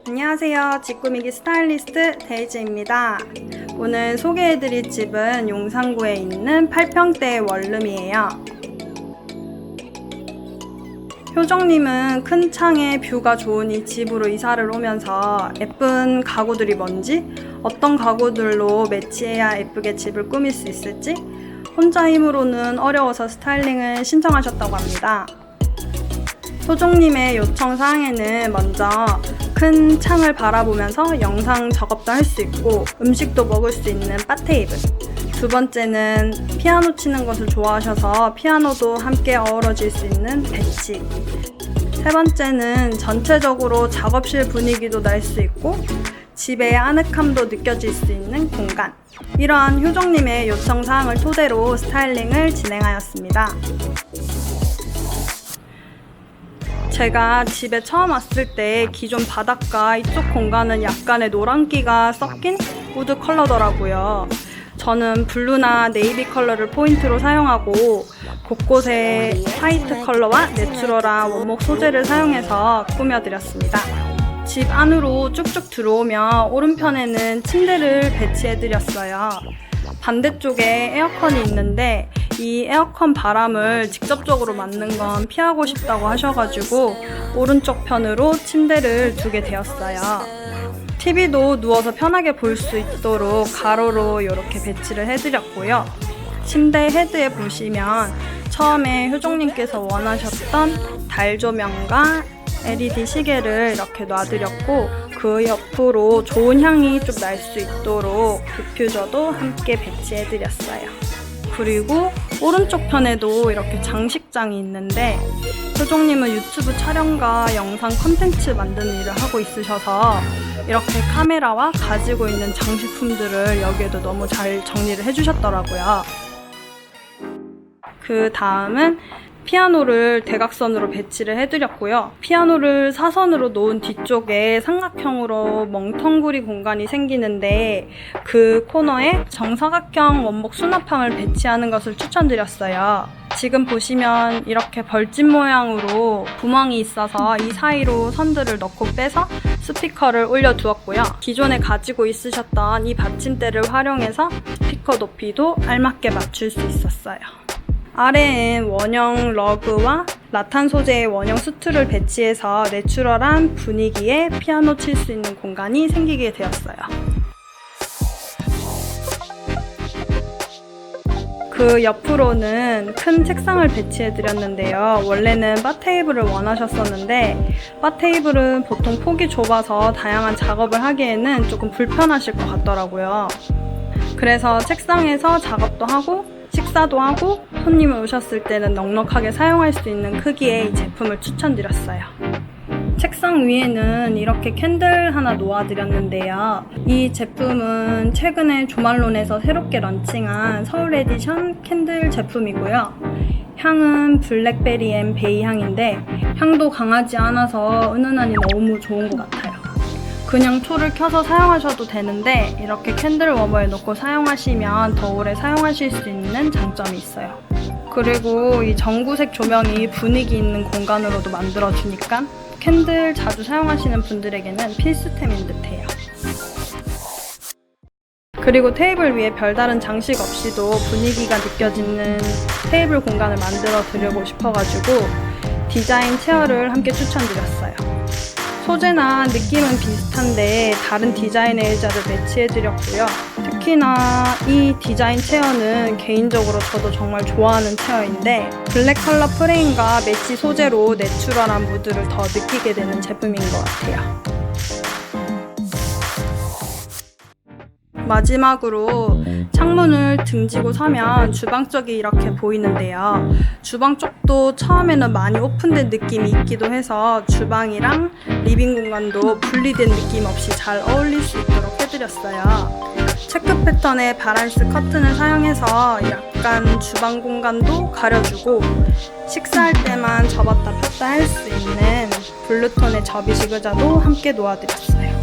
안녕하세요. 집 꾸미기 스타일리스트 데이지입니다. 오늘 소개해드릴 집은 용산구에 있는 8평대 원룸이에요. 효정님은 큰 창에 뷰가 좋은 이 집으로 이사를 오면서 예쁜 가구들이 뭔지, 어떤 가구들로 매치해야 예쁘게 집을 꾸밀 수 있을지 혼자 힘으로는 어려워서 스타일링을 신청하셨다고 합니다. 효정님의 요청 사항에는 먼저 큰 창을 바라보면서 영상 작업도 할 수 있고 음식도 먹을 수 있는 바 테이블, 두 번째는 피아노 치는 것을 좋아하셔서 피아노도 함께 어우러질 수 있는 배치, 세 번째는 전체적으로 작업실 분위기도 날 수 있고 집의 아늑함도 느껴질 수 있는 공간, 이러한 효정님의 요청 사항을 토대로 스타일링을 진행하였습니다. 제가 집에 처음 왔을 때 기존 바닥과 이쪽 공간은 약간의 노란기가 섞인 우드 컬러더라고요. 저는 블루나 네이비 컬러를 포인트로 사용하고 곳곳에 화이트 컬러와 내추럴한 원목 소재를 사용해서 꾸며드렸습니다. 집 안으로 쭉쭉 들어오면 오른편에는 침대를 배치해드렸어요. 반대쪽에 에어컨이 있는데 이 에어컨 바람을 직접적으로 맞는 건 피하고 싶다고 하셔가지고 오른쪽 편으로 침대를 두게 되었어요. TV도 누워서 편하게 볼 수 있도록 가로로 이렇게 배치를 해드렸고요. 침대 헤드에 보시면 처음에 효정님께서 원하셨던 달 조명과 LED 시계를 이렇게 놔드렸고 그 옆으로 좋은 향이 좀 날 수 있도록 디퓨저도 함께 배치해드렸어요. 그리고 오른쪽 편에도 이렇게 장식장이 있는데 효정님은 유튜브 촬영과 영상 컨텐츠 만드는 일을 하고 있으셔서 이렇게 카메라와 가지고 있는 장식품들을 여기에도 너무 잘 정리를 해주셨더라고요. 그 다음은 피아노를 대각선으로 배치를 해드렸고요. 피아노를 사선으로 놓은 뒤쪽에 삼각형으로 멍텅구리 공간이 생기는데 그 코너에 정사각형 원목 수납함을 배치하는 것을 추천드렸어요. 지금 보시면 이렇게 벌집 모양으로 구멍이 있어서 이 사이로 선들을 넣고 빼서 스피커를 올려두었고요. 기존에 가지고 있으셨던 이 받침대를 활용해서 스피커 높이도 알맞게 맞출 수 있었어요. 아래엔 원형 러그와 라탄 소재의 원형 스툴을 배치해서 내추럴한 분위기에 피아노 칠 수 있는 공간이 생기게 되었어요. 그 옆으로는 큰 책상을 배치해 드렸는데요. 원래는 바 테이블을 원하셨었는데 바 테이블은 보통 폭이 좁아서 다양한 작업을 하기에는 조금 불편하실 것 같더라고요. 그래서 책상에서 작업도 하고 식사도 하고 손님이 오셨을 때는 넉넉하게 사용할 수 있는 크기의 이 제품을 추천드렸어요. 책상 위에는 이렇게 캔들 하나 놓아드렸는데요. 이 제품은 최근에 조말론에서 새롭게 런칭한 서울 에디션 캔들 제품이고요. 향은 블랙베리 앤 베이 향인데 향도 강하지 않아서 은은하니 너무 좋은 것 같아요. 그냥 초를 켜서 사용하셔도 되는데 이렇게 캔들 워머에 넣고 사용하시면 더 오래 사용하실 수 있는 장점이 있어요. 그리고 이 전구색 조명이 분위기 있는 공간으로도 만들어주니까 캔들 자주 사용하시는 분들에게는 필수템인 듯해요. 그리고 테이블 위에 별다른 장식 없이도 분위기가 느껴지는 테이블 공간을 만들어 드리고 싶어가지고 디자인 체어를 함께 추천드렸어요. 소재나 느낌은 비슷한데 다른 디자인의 의자를 배치해드렸고요. 특히나 이 디자인 체어는 개인적으로 저도 정말 좋아하는 체어인데 블랙 컬러 프레임과 매치 소재로 내추럴한 무드를 더 느끼게 되는 제품인 것 같아요. 마지막으로 창문을 등지고 서면 주방 쪽이 이렇게 보이는데요. 주방 쪽도 처음에는 많이 오픈된 느낌이 있기도 해서 주방이랑 리빙 공간도 분리된 느낌 없이 잘 어울릴 수 있도록 해드렸어요. 체크 패턴의 바란스 커튼을 사용해서 약간 주방 공간도 가려주고 식사할 때만 접었다 폈다 할 수 있는 블루톤의 접이식 의자도 함께 놓아드렸어요.